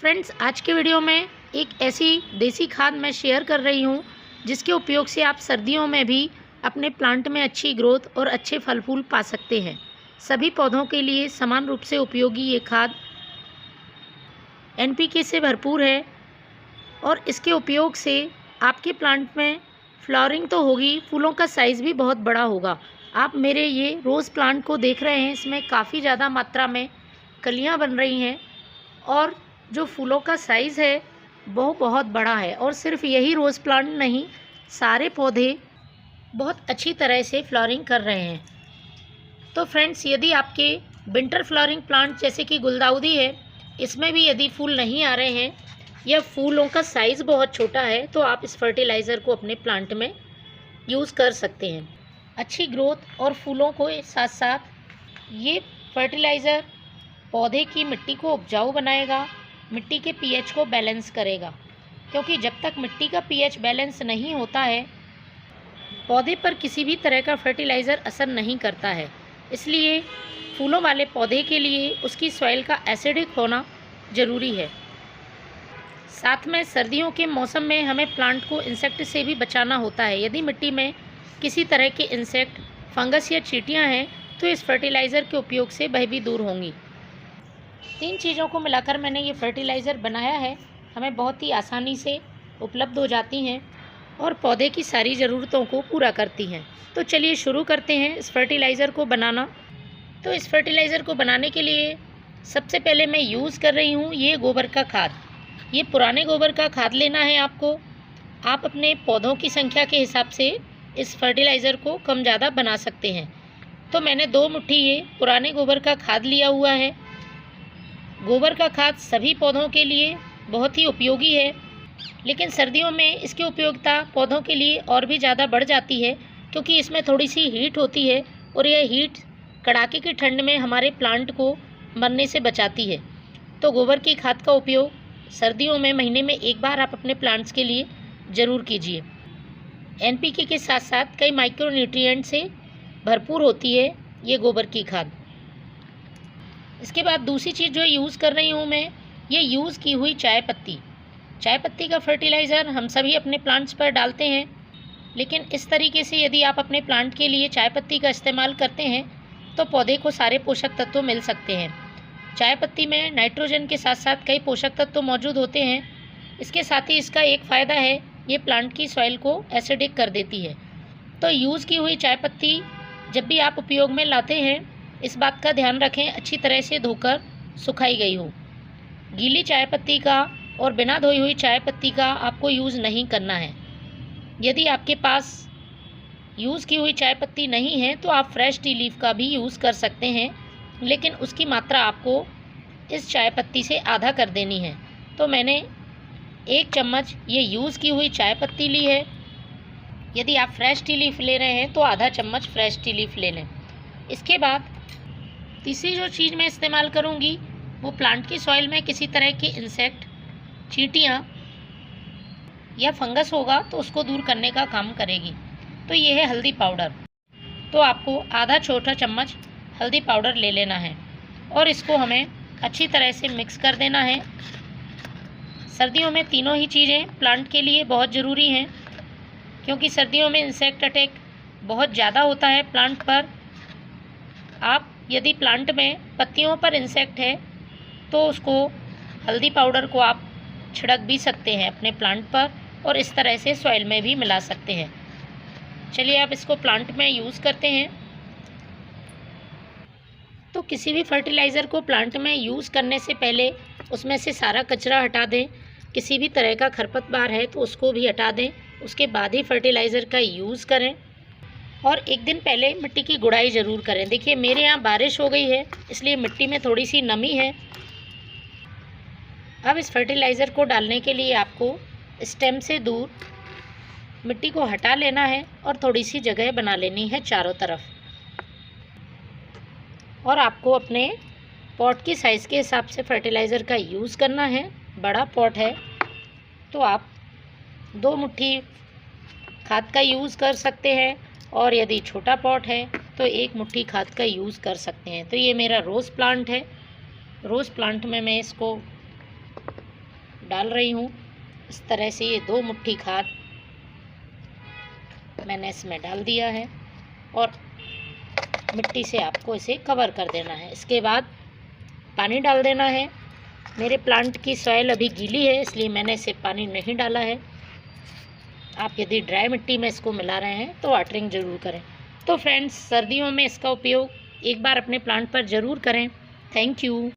Friends, आज के video में एक ऐसी देसी खाद मैं शेयर कर रही हूँ जिसके उपयोग से आप सर्दियों में भी अपने प्लांट में अच्छी ग्रोथ और अच्छे फल फूल पा सकते हैं। सभी पौधों के लिए समान रूप से उपयोगी ये खाद एनपीके से भरपूर है और इसके उपयोग से आपके प्लांट में फ्लावरिंग तो होगी, फूलों का साइज़ भी बहुत बड़ा होगा। आप मेरे ये रोज़ प्लांट को देख रहे हैं, इसमें काफ़ी ज़्यादा मात्रा में कलियाँ बन रही हैं और जो फूलों का साइज़ है वो बहुत बड़ा है। और सिर्फ यही रोज़ प्लांट नहीं, सारे पौधे बहुत अच्छी तरह से फ्लावरिंग कर रहे हैं। तो फ्रेंड्स, यदि आपके विंटर फ्लावरिंग प्लांट जैसे कि गुलदाउदी है, इसमें भी यदि फूल नहीं आ रहे हैं या फूलों का साइज़ बहुत छोटा है, तो आप इस फर्टिलाइज़र को अपने प्लांट में यूज़ कर सकते हैं। अच्छी ग्रोथ और फूलों को साथ साथ ये फर्टिलाइज़र पौधे की मिट्टी को उपजाऊ बनाएगा, मिट्टी के पीएच को बैलेंस करेगा, क्योंकि जब तक मिट्टी का पीएच बैलेंस नहीं होता है पौधे पर किसी भी तरह का फर्टिलाइज़र असर नहीं करता है। इसलिए फूलों वाले पौधे के लिए उसकी सॉइल का एसिडिक होना ज़रूरी है। साथ में सर्दियों के मौसम में हमें प्लांट को इंसेक्ट से भी बचाना होता है। यदि मिट्टी में किसी तरह के इंसेक्ट, फंगस या चींटियाँ हैं तो इस फर्टिलाइज़र के उपयोग से वह भी दूर होंगी। 3 चीज़ों को मिलाकर मैंने ये फर्टिलाइज़र बनाया है। हमें बहुत ही आसानी से उपलब्ध हो जाती हैं और पौधे की सारी ज़रूरतों को पूरा करती हैं। तो चलिए शुरू करते हैं इस फर्टिलाइज़र को बनाना। तो इस फर्टिलाइज़र को बनाने के लिए सबसे पहले मैं यूज़ कर रही हूँ ये गोबर का खाद। ये पुराने गोबर का खाद लेना है आपको। आप अपने पौधों की संख्या के हिसाब से इस फर्टिलाइज़र को कम ज़्यादा बना सकते हैं। तो मैंने 2 मुट्ठी ये पुराने गोबर का खाद लिया हुआ है। गोबर का खाद सभी पौधों के लिए बहुत ही उपयोगी है, लेकिन सर्दियों में इसकी उपयोगिता पौधों के लिए और भी ज़्यादा बढ़ जाती है, क्योंकि इसमें थोड़ी सी हीट होती है और यह हीट कड़ाके की ठंड में हमारे प्लांट को मरने से बचाती है। तो गोबर की खाद का उपयोग सर्दियों में महीने में एक बार आप अपने प्लांट्स के लिए ज़रूर कीजिए। एनपीके के साथ साथ कई माइक्रोन्यूट्रिएंट से भरपूर होती है ये गोबर की खाद। इसके बाद दूसरी चीज़ जो यूज़ कर रही हूँ मैं, ये यूज़ की हुई चाय पत्ती का फर्टिलाइज़र हम सभी अपने प्लांट्स पर डालते हैं, लेकिन इस तरीके से यदि आप अपने प्लांट के लिए चाय पत्ती का इस्तेमाल करते हैं तो पौधे को सारे पोषक तत्व मिल सकते हैं। चाय पत्ती में नाइट्रोजन के साथ साथ कई पोषक तत्व मौजूद होते हैं। इसके साथ ही इसका एक फ़ायदा है, ये प्लांट की सॉइल को एसिडिक कर देती है। तो यूज़ की हुई चाय पत्ती जब भी आप उपयोग में लाते हैं, इस बात का ध्यान रखें अच्छी तरह से धोकर सुखाई गई हो। गीली चाय पत्ती का और बिना धोई हुई चाय पत्ती का आपको यूज़ नहीं करना है। यदि आपके पास यूज़ की हुई चाय पत्ती नहीं है तो आप फ्रेश टी लीफ का भी यूज़ कर सकते हैं, लेकिन उसकी मात्रा आपको इस चाय पत्ती से आधा कर देनी है। तो मैंने 1 चम्मच ये यूज़ की हुई चाय पत्ती ली है। यदि आप फ्रेश टी लीफ ले रहे हैं तो आधा चम्मच फ्रेश टी लीफ ले लें। इसके बाद तीसरी जो चीज़ मैं इस्तेमाल करूँगी वो प्लांट की सॉइल में किसी तरह के इंसेक्ट, चींटियाँ या फंगस होगा तो उसको दूर करने का काम करेगी। तो ये है हल्दी पाउडर। तो आपको आधा छोटा चम्मच हल्दी पाउडर ले लेना है और इसको हमें अच्छी तरह से मिक्स कर देना है। सर्दियों में तीनों ही चीज़ें प्लांट के लिए बहुत ज़रूरी हैं, क्योंकि सर्दियों में इंसेक्ट अटैक बहुत ज़्यादा होता है प्लांट पर। आप यदि प्लांट में पत्तियों पर इंसेक्ट है तो उसको हल्दी पाउडर को आप छिड़क भी सकते हैं अपने प्लांट पर और इस तरह से सॉइल में भी मिला सकते हैं। चलिए आप इसको प्लांट में यूज़ करते हैं। तो किसी भी फर्टिलाइज़र को प्लांट में यूज़ करने से पहले उसमें से सारा कचरा हटा दें। किसी भी तरह का खरपतवार है तो उसको भी हटा दें, उसके बाद ही फर्टिलाइज़र का यूज़ करें। और 1 दिन पहले मिट्टी की गुड़ाई ज़रूर करें। देखिए मेरे यहाँ बारिश हो गई है, इसलिए मिट्टी में थोड़ी सी नमी है। अब इस फर्टिलाइज़र को डालने के लिए आपको स्टेम से दूर मिट्टी को हटा लेना है और थोड़ी सी जगह बना लेनी है चारों तरफ। और आपको अपने पॉट की साइज़ के हिसाब से फर्टिलाइज़र का यूज़ करना है। बड़ा पॉट है तो आप 2 मुट्ठी खाद का यूज़ कर सकते हैं, और यदि छोटा पॉट है तो 1 मुट्ठी खाद का यूज़ कर सकते हैं। तो ये मेरा रोज़ प्लांट है। रोज़ प्लांट में मैं इसको डाल रही हूँ। इस तरह से ये 2 मुट्ठी खाद मैंने इसमें डाल दिया है और मिट्टी से आपको इसे कवर कर देना है। इसके बाद पानी डाल देना है। मेरे प्लांट की सॉइल अभी गीली है, इसलिए मैंने इसे पानी नहीं डाला है। आप यदि ड्राई मिट्टी में इसको मिला रहे हैं तो वाटरिंग ज़रूर करें। तो फ्रेंड्स, सर्दियों में इसका उपयोग एक बार अपने प्लांट पर ज़रूर करें। Thank you.